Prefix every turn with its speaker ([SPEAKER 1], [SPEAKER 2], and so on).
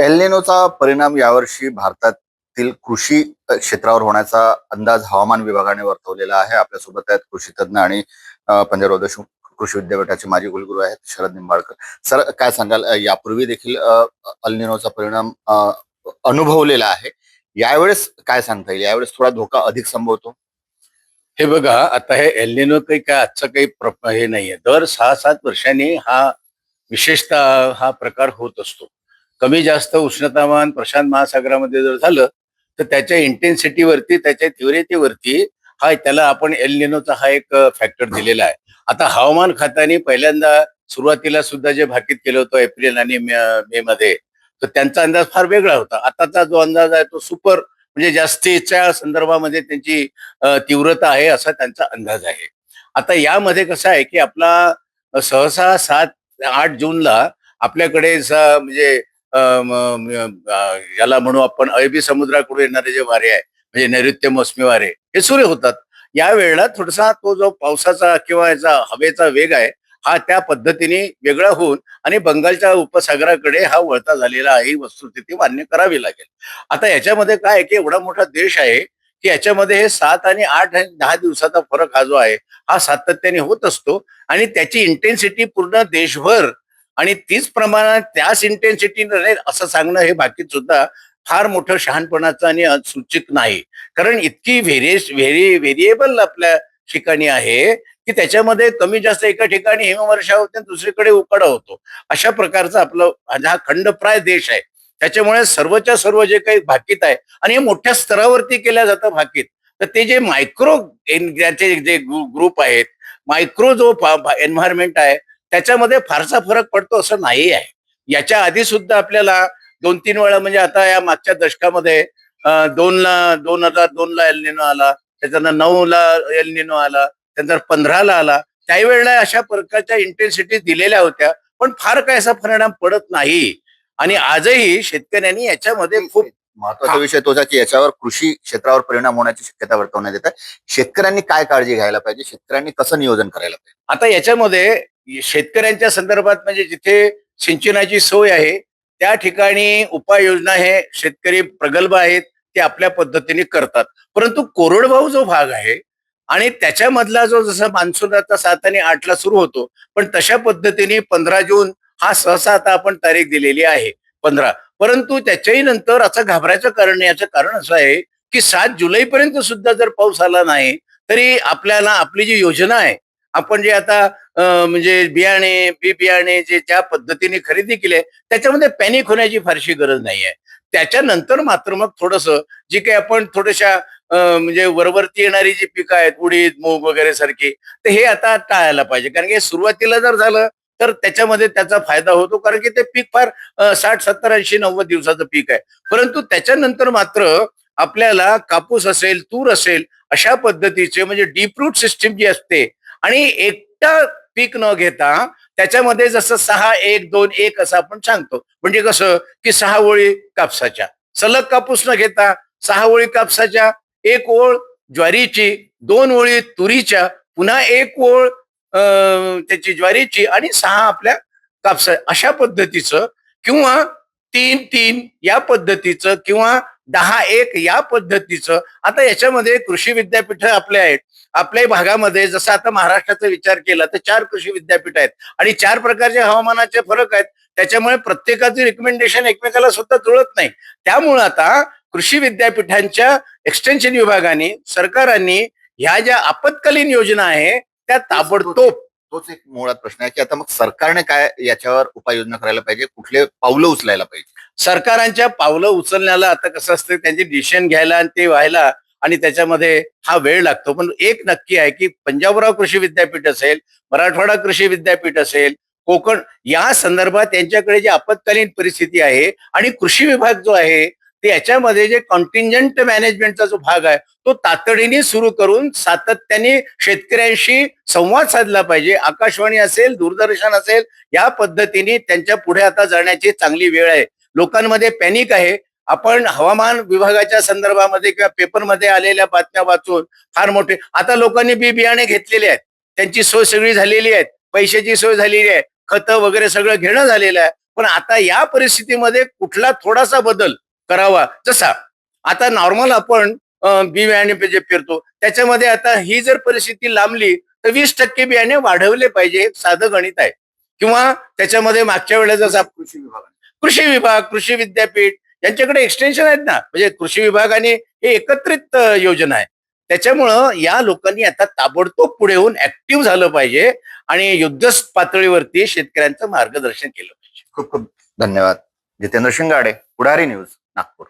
[SPEAKER 1] L निनोचा परिणाम यावर्षी भारतातील कृषी क्षेत्रावर होण्याचा अंदाज हवामान विभागाने वर्तवलेला आहे. आपल्यासोबत आहेत कृषी तज्ज्ञ आणि पंजाबराव देशमुख कृषी विद्यापीठाचे माजी कुलगुरू आहेत शरद निंबाळकर. सर, काय सांगाल? यापूर्वी देखील एल निनोचा परिणाम अनुभवलेला आहे. यावेळेस काय सांगता येईल? यावेळेस थोडा धोका अधिक संभवतो.
[SPEAKER 2] हे बघा, आता हे एल काही काय आजचं काही हे नाहीये. दर 6-7 वर्षांनी विशेषतः हा प्रकार होत असतो. कमी जास्त उष्णतामान प्रशांत महासागरामध्ये जर झालं तर त्याच्या इंटेन्सिटीवरती, त्याच्या तीव्रतेवरती त्याला आपण एल निनोचा हा एक फॅक्टर दिलेला आहे. आता हवामान खात्याने पहिल्यांदा सुरुवातीला सुद्धा जे भाकीत केलं होतं एप्रिल आणि मे मध्ये, तर त्यांचा अंदाज फार वेगळा होता. आताचा जो अंदाज आहे तो सुपर, म्हणजे जास्तीच्या संदर्भामध्ये त्यांची तीव्रता आहे असा त्यांचा अंदाज आहे. आता यामध्ये कसं आहे की आपला सहसा 7-8 जूनला आपल्याकडे म्हणजे याला म्हणू आपण अरबी समुद्राकडून येणारे जे वारे आहे, म्हणजे नैऋत्य मोसमी वारे, हे सुरू होतात. यावेळेला थोडासा तो जो पावसाचा किंवा याचा हवेचा वेग आहे हा त्या पद्धतीने वेगळा होऊन आणि बंगालच्या उपसागराकडे हा वळता झालेला आहे, ही वस्तुस्थिती मान्य करावी लागेल. आता याच्यामध्ये काय आहे की एवढा मोठा देश आहे की याच्यामध्ये हे 7 आणि 8 आणि 10 दिवसाचा फरक हा जो आहे हा सातत्याने होत असतो आणि त्याची इंटेन्सिटी पूर्ण देशभर आणि तीच प्रमाणात त्याच इंटेन्सिटीने असं सांगणं हे बाकीत सुद्धा फार मोठं शहाणपणाचं आणि सूचित नाही. कारण इतकी व्हेरिएबल आपल्या ठिकाणी आहे की त्याच्यामध्ये कमी जास्त एका ठिकाणी हिमवर्षाव होते दुसरीकडे उकाडा होतो. अशा प्रकारचा आपला हा खंडप्राय देश आहे. त्याच्यामुळे सर्वच्या सर्व जे काही भाकीत आहे आणि हे मोठ्या स्तरावरती केल्या जातं भाकीत, तर ते जे मायक्रो ज्याचे जे ग्रुप आहेत, मायक्रो जो एन्व्हायरमेंट आहे त्याच्यामध्ये फारसा फरक पडतो असं नाही आहे. याच्या आधी सुद्धा आपल्याला 2-3 वेळा, म्हणजे आता या मागच्या दशकामध्ये 2002ला एल निनो आला, त्याच्यानंतर 9ला एल निनो आला, त्यानंतर 15ला आला. त्यावेळेला अशा प्रकारच्या इंटेन्सिटी दिलेल्या होत्या, पण फार काय असा परिणाम पडत नाही. आणि आजही शेतकऱ्यांनी याच्यामध्ये खूप
[SPEAKER 1] महत्वाचा विषय तोच की याच्यावर कृषी क्षेत्रावर परिणाम होण्याची शक्यता वर्तवण्यात येत आहे. शेतकऱ्यांनी काय काळजी घ्यायला पाहिजे? शेतकऱ्यांनी कसं नियोजन करायला पाहिजे?
[SPEAKER 2] आता याच्यामध्ये शेतकऱ्यांच्या संदर्भात म्हणजे जिथे सिंचनाची सोय आहे त्या ठिकाणी उपाययोजना हे शेतकरी प्रगल्भ आहेत, ते आपल्या पद्धतीने करतात. परंतु कोरडवाहू जो भाग आहे आणि त्याच्यामधला जो जसा मान्सून 7 आणि 8ला सुरू होतो, पण तशा पद्धतीने 15 जून हा सहसा आता आपण तारीख दिलेली आहे 15. परंतु त्याच्याही नंतर असं घाबरायचं कारण नाही. याचं कारण असं आहे की 7 जुलैपर्यंत सुद्धा जर पाऊस आला नाही तरी आपल्याला आपली जी योजना आहे, आपण जे आता म्हणजे बी बियाणे जे ज्या पद्धतीने खरेदी केले त्याच्यामध्ये पॅनिक होण्याची फारशी गरज नाही आहे. त्याच्यानंतर मात्र मग थोडस जी काही आपण थोड्याशा म्हणजे वरवरती येणारी जी पिकं आहेत, उडीद मूग वगैरे सारखी, तर हे आता टाळायला पाहिजे. कारण की सुरुवातीला जर झालं तर त्याच्यामध्ये त्याचा फायदा होतो, कारण की ते पीक फार 60-70-80-90 दिवसाचं पीक आहे. परंतु त्याच्यानंतर मात्र आपल्याला कापूस असेल, तूर असेल, अशा पद्धतीचे म्हणजे डीप रूट सिस्टीम जी असते आणि एकटा पीक न घेता त्याच्यामध्ये जसं 6-1-2-1 असं आपण सांगतो, म्हणजे कसं की 6 ओळी कापसाच्या, सलग कापूस न घेता 6 ओळी कापसाच्या, 1 ओळ ज्वारीची, 2 ओळी तुरीच्या, पुन्हा 1 ओळ त्याची ज्वारीची आणि 6 आपल्या कापसा, अशा पद्धतीचं, किंवा 3-3 या पद्धतीचं, किंवा 10-1 या पद्धतीचं. आता याच्यामध्ये कृषी विद्यापीठ आपले आहेत. आपल्याही भागामध्ये जसं आता महाराष्ट्राचा विचार केला तर 4 कृषी विद्यापीठ आहेत आणि 4 प्रकारचे हवामानाचे फरक आहेत. त्याच्यामुळे प्रत्येकाचे रिकमेंडेशन एकमेकाला सुद्धा जुळत नाही. त्यामुळे आता कृषी विद्यापीठांच्या एक्सटेन्शन विभागाने, सरकारांनी ह्या ज्या आपत्कालीन योजना आहे त्या ताबडतोब,
[SPEAKER 1] तोच एक मुळात प्रश्न आहे की आता मग सरकारने काय याच्यावर उपाययोजना करायला पाहिजे? कुठले पावलं उचलायला पाहिजे?
[SPEAKER 2] सरकारांच्या पावलं उचलण्याला आता कसं असतं, त्यांची डिसिशन घ्यायला आणि ते व्हायला आणि त्याच्यामध्ये हा वेळ लागतो. पण एक नक्की आहे की पंजाबराव कृषी विद्यापीठ असेल, मराठवाडा कृषी विद्यापीठ असेल, कोकण, या संदर्भात यांच्याकडे जी आपत्कालीन परिस्थिती आहे आणि कृषी विभाग जो आहे ते याच्यामध्ये जे कॉन्टिंजंट मॅनेजमेंटचा जो भाग आहे तो तातडीने सुरू करून सातत्याने शेतकऱ्यांशी संवाद साधला पाहिजे. आकाशवाणी असेल, दूरदर्शन असेल, या पद्धतीने त्यांच्या पुढे आता जाण्याची चांगली वेळ आहे. लोकांमध्ये पॅनिक आहे. आपण हवामान विभागाच्या संदर्भामध्ये किंवा पेपरमध्ये आलेल्या बातम्या वाचून फार मोठे, आता लोकांनी बी बियाणे घेतलेले आहेत, त्यांची सोय सगळी झालेली आहे, पैशाची सोय झालेली आहे, खतं वगैरे सगळं घेणं झालेलं आहे. पण आता या परिस्थितीमध्ये कुठला थोडासा बदल करावा, जसा आता नॉर्मल आपण बी बियाणे जे पेरतो त्याच्यामध्ये आता ही जर परिस्थिती लांबली तर 20% बियाणे वाढवले पाहिजे, हे साधं गणित आहे. किंवा त्याच्यामध्ये मागच्या वेळेस जसा
[SPEAKER 1] कृषी विभाग.
[SPEAKER 2] कृषी विभाग, कृषी विद्यापीठ यांच्याकडे एक्सटेन्शन आहेत ना, म्हणजे कृषी विभागाने हे एकत्रित योजना आहे. त्याच्यामुळं या लोकांनी आता ताबडतोब पुढे येऊन ऍक्टिव्ह झालं पाहिजे आणि युद्ध पातळीवरती शेतकऱ्यांचं मार्गदर्शन केलं पाहिजे.
[SPEAKER 1] खूप खूप धन्यवाद. जितेंद्र शिंगाडे, पुढारी न्यूज, नागपूर.